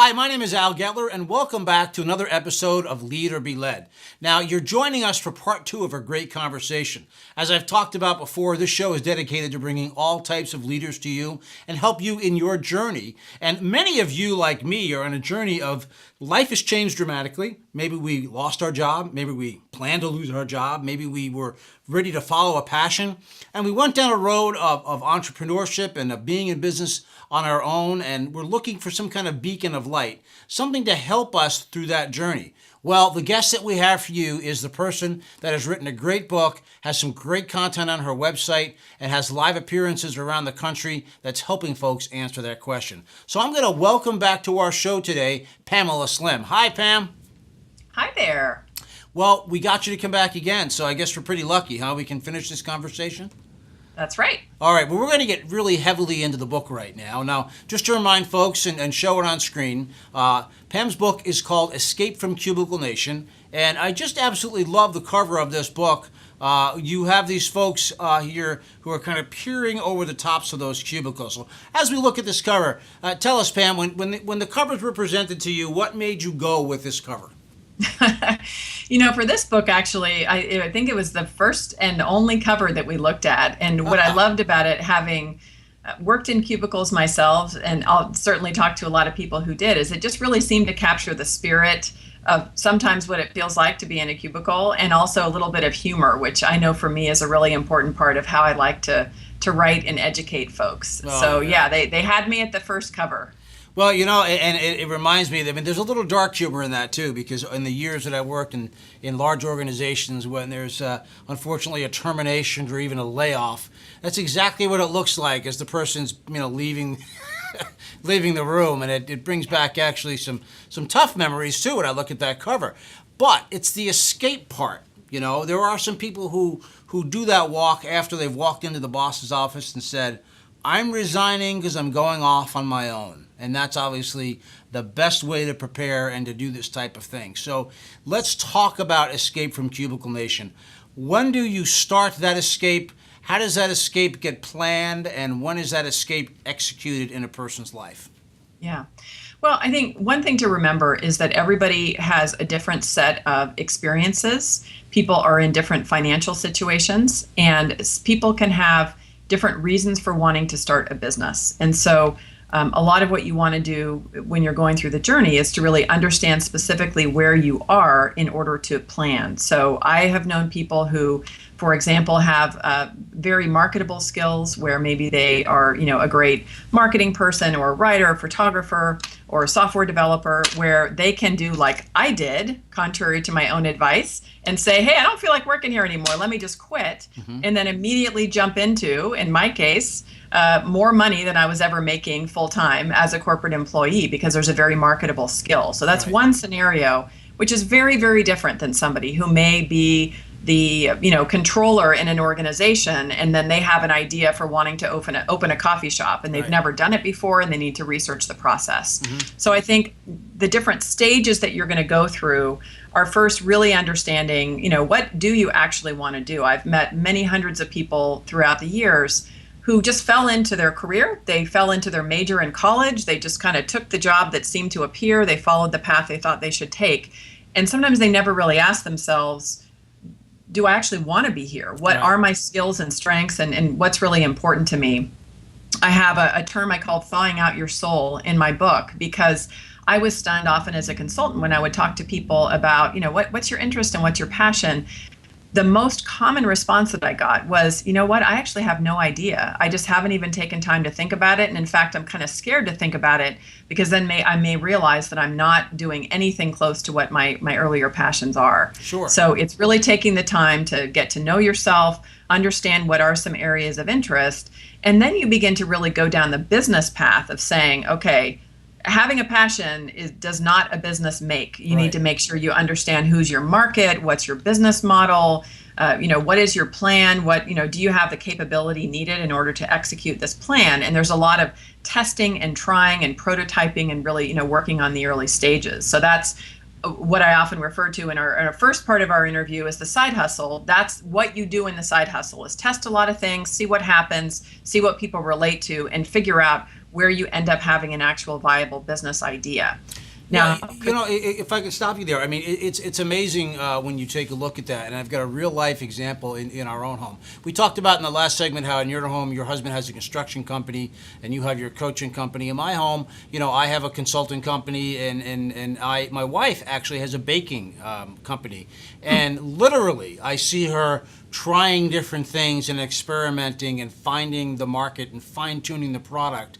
Hi, my name is Al Getler, and welcome back to another episode of Lead or Be Led. Now, you're joining us for part two of our great conversation. As I've talked about before, this show is dedicated to bringing all types of leaders to you and help you in your journey. And many of you, like me, are on a journey of life has changed dramatically. Maybe we lost our job. Maybe we planned to lose our job. Maybe we were ready to follow a passion. And we went down a road of entrepreneurship and of being in business on our own, and we're looking for some kind of beacon of light, something to help us through that journey. Well, the guest that we have for you is the person that has written a great book, has some great content on her website, and has live appearances around the country that's helping folks answer that question. So I'm going to welcome back to our show today, Pam Slim. Hi, Pam. Hi there. Well, we got you to come back again, so I guess we're pretty lucky, huh? We can finish this conversation? That's right. All right, well, we're going to get really heavily into the book right now. Now, just to remind folks and show it on screen, Pam's book is called Escape from Cubicle Nation, and I just absolutely love the cover of this book. You have these folks here who are kind of peering over the tops of those cubicles. So as we look at this cover, tell us, Pam, when the covers were presented to you, what made you go with this cover? For this book, actually, I think it was the first and only cover that we looked at. And what I loved about it, having worked in cubicles myself, and I'll certainly talk to a lot of people who did, is it just really seemed to capture the spirit of sometimes what it feels like to be in a cubicle, and also a little bit of humor, which I know for me is a really important part of how I like to write and educate folks. They had me at the first cover. Well, and it reminds me that, there's a little dark humor in that too, because in the years that I worked in large organizations, when there's unfortunately a termination or even a layoff, that's exactly what it looks like as the person's leaving leaving the room, and it brings back actually some tough memories too when I look at that cover. But it's the escape part. There are some people who do that walk after they've walked into the boss's office and said, I'm resigning because I'm going off on my own. And that's obviously the best way to prepare and to do this type of thing. So let's talk about Escape from Cubicle Nation. When do you start that escape? How does that escape get planned? And when is that escape executed in a person's life? Yeah. Well, I think one thing to remember is that everybody has a different set of experiences. People are in different financial situations, and people can have different reasons for wanting to start a business. And so a lot of what you want to do when you're going through the journey is to really understand specifically where you are in order to plan. So I have known people who, for example, have very marketable skills where maybe they are, a great marketing person or a writer, or photographer, or a software developer, where they can do like I did, contrary to my own advice, and say, hey, I don't feel like working here anymore. Let me just quit. Mm-hmm. And then immediately jump into, in my case, more money than I was ever making full time as a corporate employee, because there's a very marketable skill. So that's right. One scenario, which is very, very different than somebody who may be the controller in an organization, and then they have an idea for wanting to open a coffee shop, and they've right. never done it before, and they need to research the process. Mm-hmm. So I think the different stages that you're going to go through are first really understanding, what do you actually want to do? I've met many hundreds of people throughout the years who just fell into their career. They fell into their major in college. They just kind of took the job that seemed to appear. They followed the path they thought they should take. And sometimes they never really ask themselves, do I actually want to be here? What are my skills and strengths, and what's really important to me? I have a term I call thawing out your soul in my book, because I was stunned often as a consultant when I would talk to people about, what's your interest and what's your passion? The most common response that I got was, I actually have no idea. I just haven't even taken time to think about it. And in fact, I'm kind of scared to think about it, because then I may realize that I'm not doing anything close to what my earlier passions are. Sure. So it's really taking the time to get to know yourself, understand what are some areas of interest, and then you begin to really go down the business path of saying, okay, having a passion does not a business make. You need to make sure you understand who's your market, what's your business model, what is your plan, do you have the capability needed in order to execute this plan? And there's a lot of testing and trying and prototyping and really, working on the early stages. So that's what I often refer to in our first part of our interview as the side hustle. That's what you do in the side hustle, is test a lot of things, see what happens, see what people relate to, and figure out where you end up having an actual viable business idea. Now, if I could stop you there, I mean, it's amazing when you take a look at that, and I've got a real life example in our own home. We talked about in the last segment how in your home your husband has a construction company and you have your coaching company. In my home, I have a consulting company, and my wife actually has a baking company, and literally I see her trying different things and experimenting and finding the market and fine tuning the product.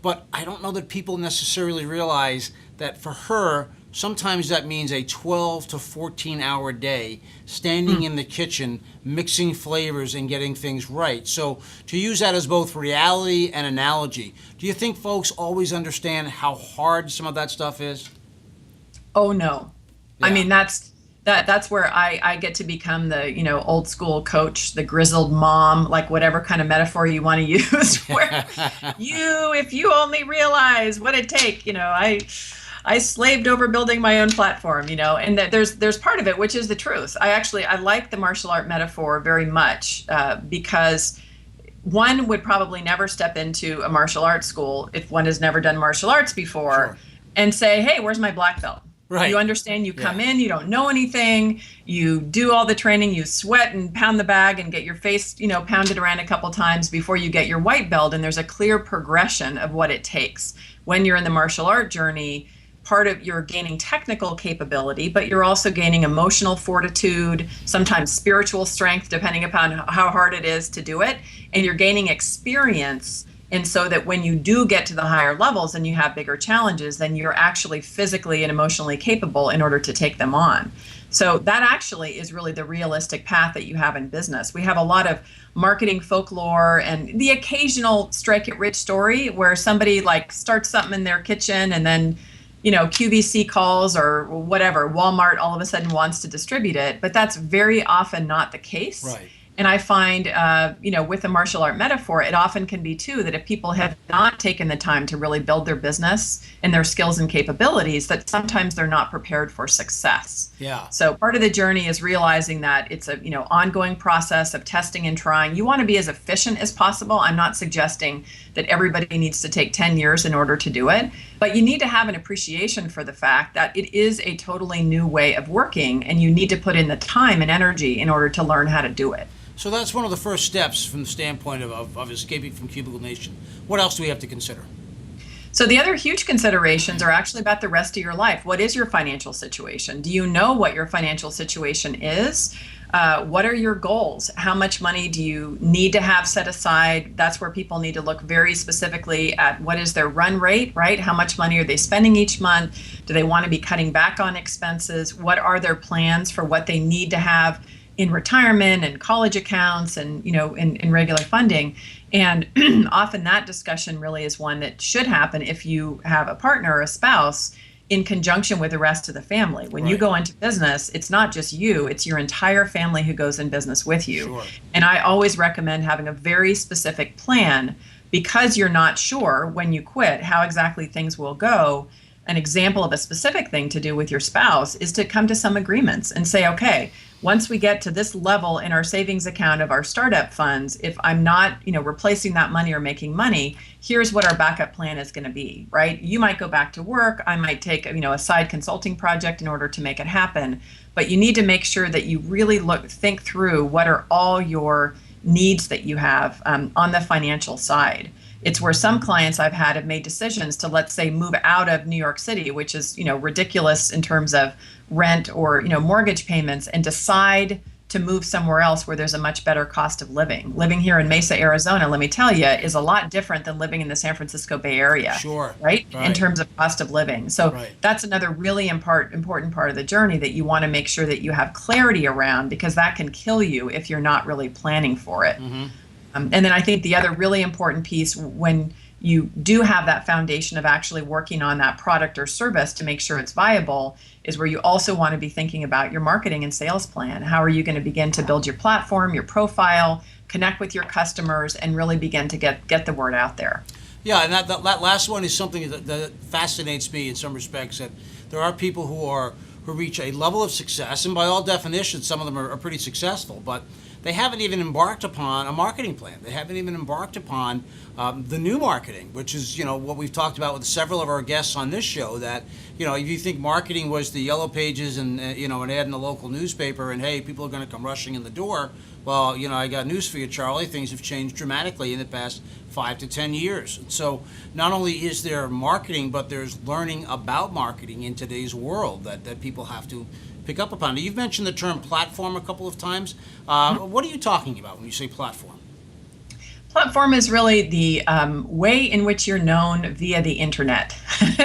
But I don't know that people necessarily realize that for her, sometimes that means a 12 to 14 hour day standing in the kitchen, mixing flavors and getting things right. So to use that as both reality and analogy, do you think folks always understand how hard some of that stuff is? Oh, no. Yeah. I mean, that's where I get to become the, old school coach, the grizzled mom, like whatever kind of metaphor you want to use, where if you only realize what it takes, I slaved over building my own platform, and that there's part of it, which is the truth. I like the martial art metaphor very much because one would probably never step into a martial arts school if one has never done martial arts before. Sure. And say, hey, where's my black belt? Right. You understand, you come in, you don't know anything, you do all the training, you sweat and pound the bag and get your face, pounded around a couple times before you get your white belt. And there's a clear progression of what it takes. When you're in the martial art journey, part of you're gaining technical capability, but you're also gaining emotional fortitude, sometimes spiritual strength, depending upon how hard it is to do it. And you're gaining experience. And so that when you do get to the higher levels and you have bigger challenges, then you're actually physically and emotionally capable in order to take them on. So that actually is really the realistic path that you have in business. We have a lot of marketing folklore and the occasional strike it rich story where somebody like starts something in their kitchen and then, QVC calls or whatever, Walmart all of a sudden wants to distribute it. But that's very often not the case. Right. And I find, with the martial art metaphor, it often can be too that if people have not taken the time to really build their business and their skills and capabilities, that sometimes they're not prepared for success. Yeah. So part of the journey is realizing that it's a ongoing process of testing and trying. You want to be as efficient as possible. I'm not suggesting that everybody needs to take 10 years in order to do it, but you need to have an appreciation for the fact that it is a totally new way of working, and you need to put in the time and energy in order to learn how to do it. So that's one of the first steps from the standpoint of escaping from Cubicle Nation. What else do we have to consider? So the other huge considerations are actually about the rest of your life. What is your financial situation? Do you know what your financial situation is? What are your goals? How much money do you need to have set aside? That's where people need to look very specifically at what is their run rate, right? How much money are they spending each month? Do they want to be cutting back on expenses? What are their plans for what they need to have in retirement and college accounts and, in regular funding? And often that discussion really is one that should happen if you have a partner or a spouse in conjunction with the rest of the family. When you go into business, it's not just you, it's your entire family who goes in business with you. Sure. And I always recommend having a very specific plan because you're not sure when you quit how exactly things will go. An example of a specific thing to do with your spouse is to come to some agreements and say, okay, once we get to this level in our savings account of our startup funds, if I'm not, replacing that money or making money, here's what our backup plan is going to be, right? You might go back to work. I might take, a side consulting project in order to make it happen. But you need to make sure that you really think through what are all your needs that you have on the financial side. It's where some clients I've had have made decisions to, let's say, move out of New York City, which is, ridiculous in terms of rent or, mortgage payments, and decide to move somewhere else where there's a much better cost of living. Living here in Mesa, Arizona, let me tell you, is a lot different than living in the San Francisco Bay Area. Sure. Right? In terms of cost of living. So that's another really important part of the journey that you want to make sure that you have clarity around, because that can kill you if you're not really planning for it. Mm-hmm. And then I think the other really important piece when you do have that foundation of actually working on that product or service to make sure it's viable is where you also want to be thinking about your marketing and sales plan. How are you going to begin to build your platform, your profile, connect with your customers, and really begin to get the word out there? Yeah, and that last one is something that fascinates me in some respects, that there are people who reach a level of success, and by all definitions, some of them are pretty successful, but they haven't even embarked upon a marketing plan. They haven't even embarked upon the new marketing, which is, what we've talked about with several of our guests on this show, that, if you think marketing was the yellow pages and, an ad in the local newspaper and, hey, people are going to come rushing in the door. Well, I got news for you, Charlie. Things have changed dramatically in the past 5 to 10 years. So not only is there marketing, but there's learning about marketing in today's world that people have to pick up upon. Now, you've mentioned the term platform a couple of times. What are you talking about when you say platform? Platform is really the way in which you're known via the internet.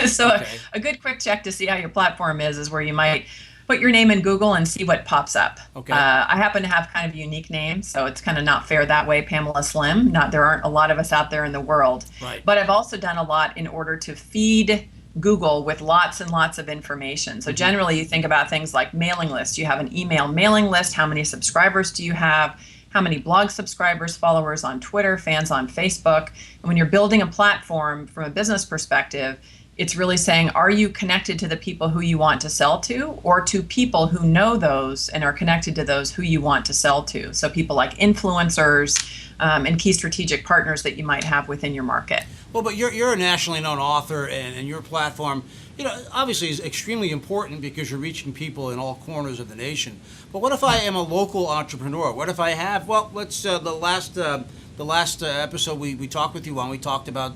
So okay. a good quick check to see how your platform is where you might put your name in Google and see what pops up. Okay. I happen to have kind of a unique name, so it's kind of not fair that way, Pam Slim. There aren't a lot of us out there in the world. Right. But I've also done a lot in order to feed Google with lots and lots of information. So generally you think about things like mailing lists. You have an email mailing list. How many subscribers do you have? How many blog subscribers, followers on Twitter, fans on Facebook? And when you're building a platform from a business perspective, it's really saying, are you connected to the people who you want to sell to, or to people who know those and are connected to those who you want to sell to? So people like influencers and key strategic partners that you might have within your market. Well, but you're a nationally known author, and your platform, obviously is extremely important because you're reaching people in all corners of the nation. But what if I am a local entrepreneur? What if I have, let's the last episode we talked with you on, we talked about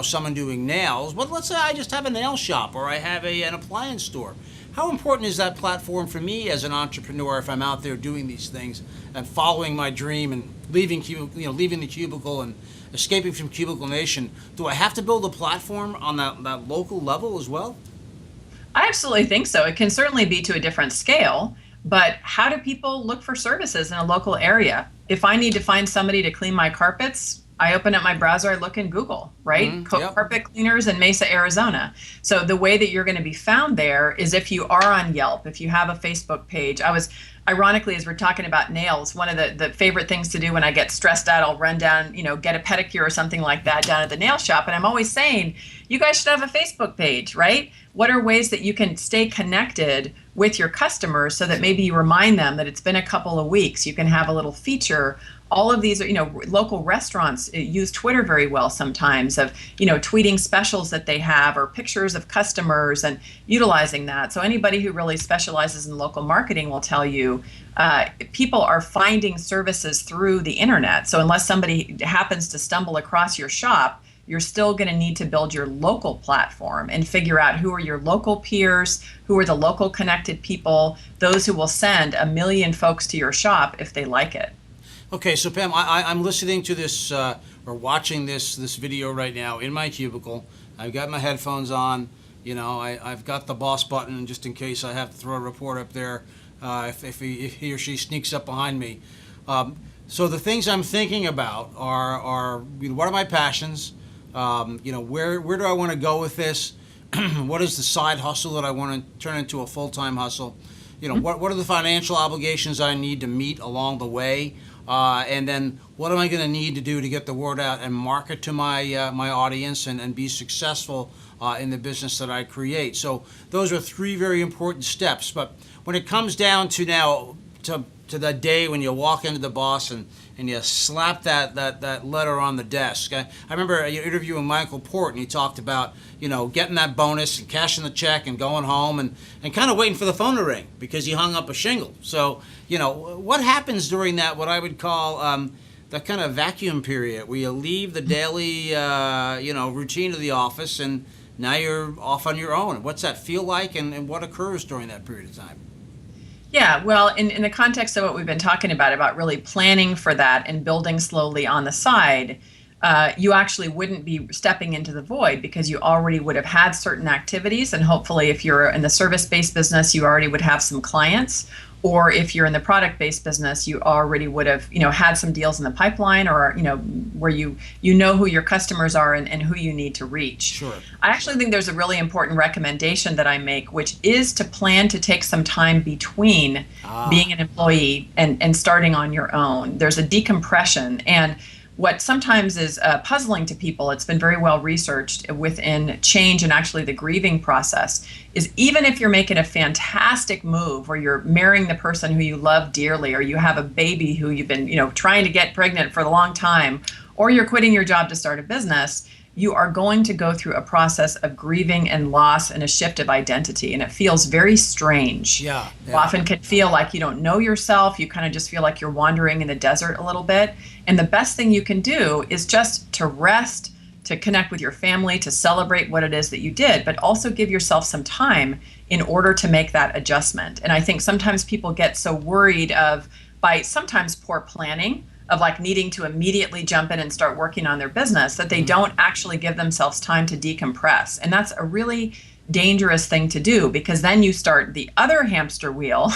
someone doing nails. But let's say I just have a nail shop, or I have an appliance store. How important is that platform for me as an entrepreneur if I'm out there doing these things and following my dream and leaving the cubicle and escaping from Cubicle Nation? Do I have to build a platform on that local level as well? I absolutely think so. It can certainly be to a different scale, but how do people look for services in a local area? If I need to find somebody to clean my carpets, I open up my browser, I look in Google, right? Yep. Carpet cleaners in Mesa, Arizona. So the way that you're going to be found there is if you are on Yelp, if you have a Facebook page. Ironically, as we're talking about nails, one of the favorite things to do when I get stressed out, I'll run down, get a pedicure or something like that down at the nail shop. And I'm always saying, you guys should have a Facebook page, right? What are ways that you can stay connected with your customers so that maybe you remind them that it's been a couple of weeks? You can have a little feature. All of these are, local restaurants use Twitter very well sometimes of, tweeting specials that they have or pictures of customers and utilizing that. So anybody who really specializes in local marketing will tell you people are finding services through the internet. So unless somebody happens to stumble across your shop, you're still going to need to build your local platform and figure out who are your local peers, who are the local connected people, those who will send 1 million folks to your shop if they like it. Okay, so Pam, I'm listening to this or watching this video right now in my cubicle. I've got my headphones on. I've got the boss button just in case I have to throw a report up there if he or she sneaks up behind me. So the things I'm thinking about are what are my passions? Where do I want to go with this? What is the side hustle that I want to turn into a full-time hustle? What are the financial obligations I need to meet along the way? And then what am I going to need to do to get the word out and market to my my audience and be successful in the business that I create? So those are 3 very important steps. But when it comes down to now to that day when you walk into the boss and you slap that letter on the desk. I remember interviewing Michael Port, and he talked about getting that bonus and cashing the check and going home and kind of waiting for the phone to ring because he hung up a shingle. So what happens during that, what I would call that kind of vacuum period where you leave the daily routine of the office and now you're off on your own? What's that feel like, and what occurs during that period of time? Yeah, well, in the context of what we've been talking about really planning for that and building slowly on the side, you actually wouldn't be stepping into the void because you already would have had certain activities. And hopefully, if you're in the service-based business, you already would have some clients. Or if you're in the product-based business, you already would have, had some deals in the pipeline, or where you know who your customers are and who you need to reach. Sure. I actually think there's a really important recommendation that I make, which is to plan to take some time between being an employee and starting on your own. There's a decompression, and what sometimes is puzzling to people, it's been very well researched within change and actually the grieving process, is even if you're making a fantastic move or you're marrying the person who you love dearly, or you have a baby who you've been, trying to get pregnant for a long time, or you're quitting your job to start a business, you are going to go through a process of grieving and loss and a shift of identity. And it feels very strange. Yeah. You often can feel like you don't know yourself. You kind of just feel like you're wandering in the desert a little bit. And the best thing you can do is just to rest, to connect with your family, to celebrate what it is that you did, but also give yourself some time in order to make that adjustment. And I think sometimes people get so worried by sometimes poor planning, of like needing to immediately jump in and start working on their business, that they don't actually give themselves time to decompress. And that's a really dangerous thing to do, because then you start the other hamster wheel,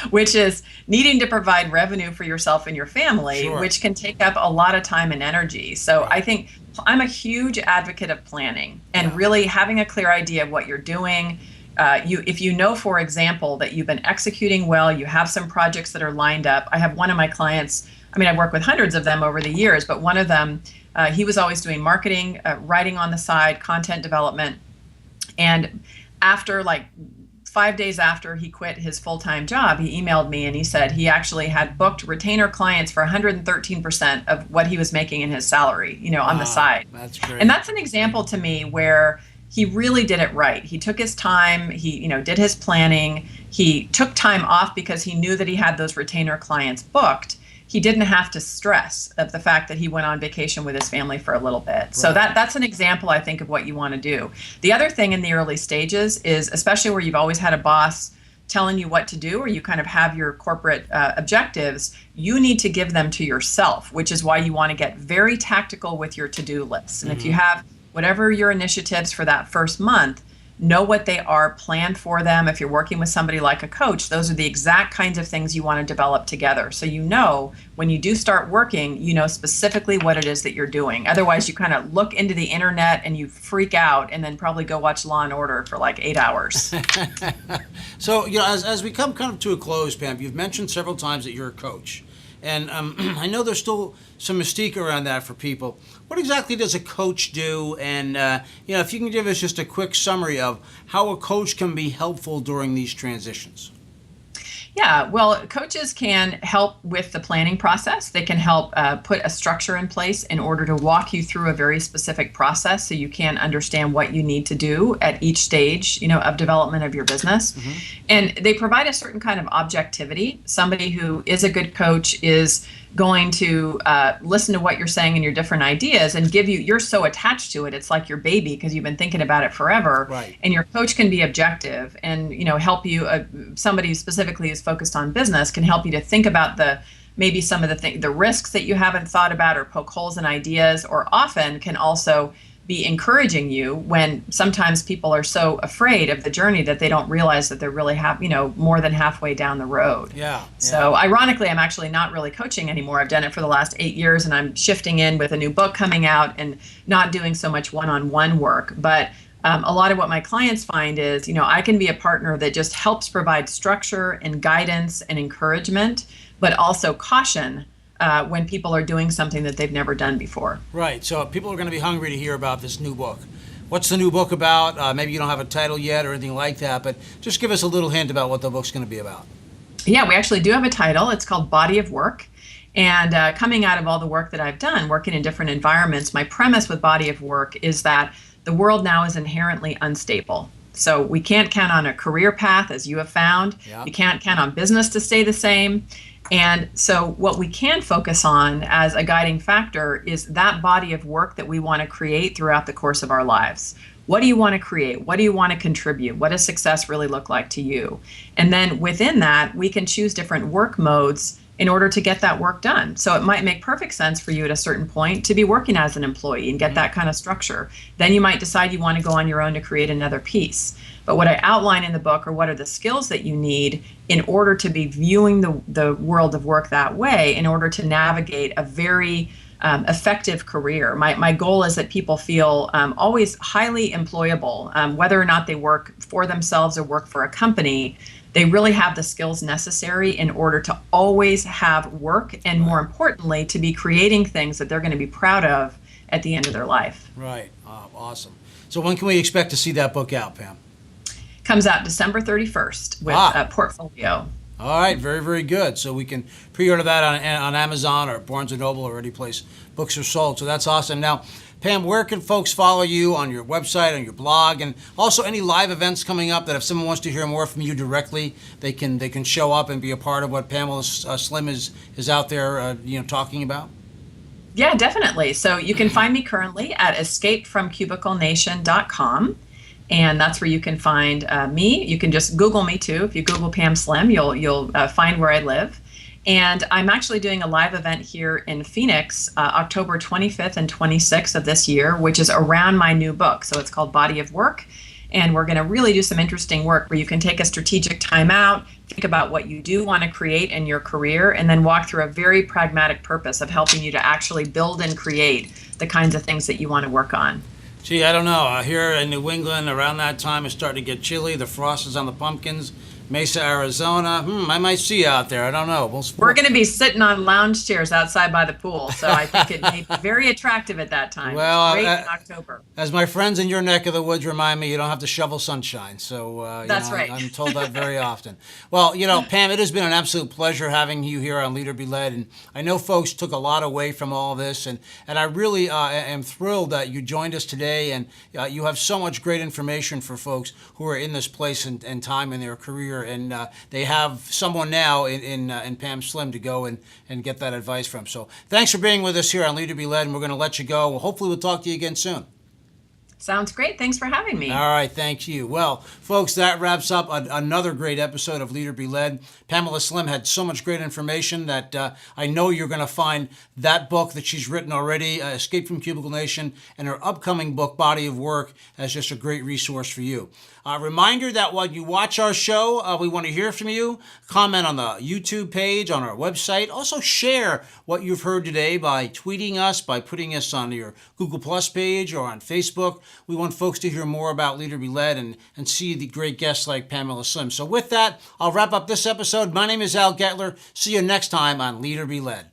which is needing to provide revenue for yourself and your family, Sure. which can take up a lot of time and energy. So I think I'm a huge advocate of planning and really having a clear idea of what you're doing. If you know, for example, that you've been executing well, you have some projects that are lined up. I have one of my clients, I've worked with hundreds of them over the years, but one of them, he was always doing marketing, writing on the side, content development. And after 5 days after he quit his full-time job, he emailed me and he said he actually had booked retainer clients for 113% of what he was making in his salary, on the side. That's great. And that's an example to me where he really did it right. He took his time, he did his planning, he took time off because he knew that he had those retainer clients booked. He didn't have to stress of the fact that he went on vacation with his family for a little bit. Right. So that's an example, I think, of what you want to do. The other thing in the early stages is, especially where you've always had a boss telling you what to do, or you kind of have your corporate objectives, you need to give them to yourself, which is why you want to get very tactical with your to-do lists. And if you have whatever your initiatives for that first month, know what they are, plan for them. If you're working with somebody like a coach, those are the exact kinds of things you want to develop together. So when you do start working, specifically what it is that you're doing. Otherwise, you kind of look into the internet and you freak out and then probably go watch Law and Order for 8 hours. So, as we come kind of to a close, Pam, you've mentioned several times that you're a coach. And I know there's still some mystique around that for people. What exactly does a coach do? And, if you can give us just a quick summary of how a coach can be helpful during these transitions. Yeah, well, coaches can help with the planning process. They can help put a structure in place in order to walk you through a very specific process so you can understand what you need to do at each stage, of development of your business. Mm-hmm. And they provide a certain kind of objectivity. Somebody who is a good coach is going to listen to what you're saying and your different ideas and you're so attached to it, it's like your baby because you've been thinking about it forever. Right. And your coach can be objective and help you. Somebody who specifically is focused on business can help you to think about maybe some of the risks that you haven't thought about, or poke holes in ideas, or often can also be encouraging you when sometimes people are so afraid of the journey that they don't realize that they're really more than halfway down the road. Yeah. So ironically, I'm actually not really coaching anymore. I've done it for the last 8 years, and I'm shifting in with a new book coming out and not doing so much one-on-one work. But a lot of what my clients find is, I can be a partner that just helps provide structure and guidance and encouragement, but also caution when people are doing something that they've never done before. Right. So people are going to be hungry to hear about this new book. What's the new book about? Maybe you don't have a title yet or anything like that, but just give us a little hint about what the book's going to be about. Yeah, we actually do have a title. It's called Body of Work. And coming out of all the work that I've done, working in different environments, my premise with Body of Work is that the world now is inherently unstable. So we can't count on a career path, as you have found. Yeah. You can't count on business to stay the same. And so what we can focus on as a guiding factor is that body of work that we want to create throughout the course of our lives. What do you want to create? What do you want to contribute? What does success really look like to you? And then within that, we can choose different work modes in order to get that work done. So it might make perfect sense for you at a certain point to be working as an employee and get that kind of structure. Then you might decide you want to go on your own to create another piece. But what I outline in the book are what are the skills that you need in order to be viewing the world of work that way, in order to navigate a very effective career. My goal is that people feel always highly employable, whether or not they work for themselves or work for a company. They really have the skills necessary in order to always have work, and more importantly, to be creating things that they're going to be proud of at the end of their life. Right. Awesome. So when can we expect to see that book out, Pam? Comes out December 31st with a portfolio. All right, very, very good. So we can pre-order that on Amazon or Barnes & Noble or any place books are sold. So that's awesome. Now, Pam, where can folks follow you on your website, on your blog, and also any live events coming up that if someone wants to hear more from you directly, they can show up and be a part of what Pamela Slim is out there talking about? Yeah, definitely. So you can find me currently at escapefromcubiclenation.com. And that's where you can find me. You can just Google me too. If you Google Pam Slim, you'll find where I live. And I'm actually doing a live event here in Phoenix, October 25th and 26th of this year, which is around my new book. So it's called Body of Work. And we're going to really do some interesting work where you can take a strategic time out, think about what you do want to create in your career, and then walk through a very pragmatic purpose of helping you to actually build and create the kinds of things that you want to work on. Gee, I don't know. Here in New England, around that time, it's starting to get chilly. The frost is on the pumpkins. Mesa, Arizona. I might see you out there. I don't know. We're going to be sitting on lounge chairs outside by the pool, so I think it may be very attractive at that time. Well, it's great in October. As my friends in your neck of the woods remind me, you don't have to shovel sunshine. So that's right. I'm told that very often. Well, Pam, it has been an absolute pleasure having you here on Leader Be Led, and I know folks took a lot away from all this, and I really am thrilled that you joined us today, and you have so much great information for folks who are in this place and time in their career. And they have someone now in Pam Slim to go and get that advice from. So thanks for being with us here on Leader Be Led, and we're going to let you go. Hopefully we'll talk to you again soon. Sounds great. Thanks for having me. All right. Thank you. Well, folks, that wraps up another great episode of Leader Be Led. Pamela Slim had so much great information that I know you're going to find that book that she's written already, Escape from Cubicle Nation, and her upcoming book, Body of Work, as just a great resource for you. Reminder that while you watch our show, we want to hear from you. Comment on the YouTube page, on our website. Also share what you've heard today by tweeting us, by putting us on your Google Plus page or on Facebook. We want folks to hear more about Leader Be Led and see the great guests like Pamela Slim. So with that, I'll wrap up this episode. My name is Al Getler. See you next time on Leader Be Led.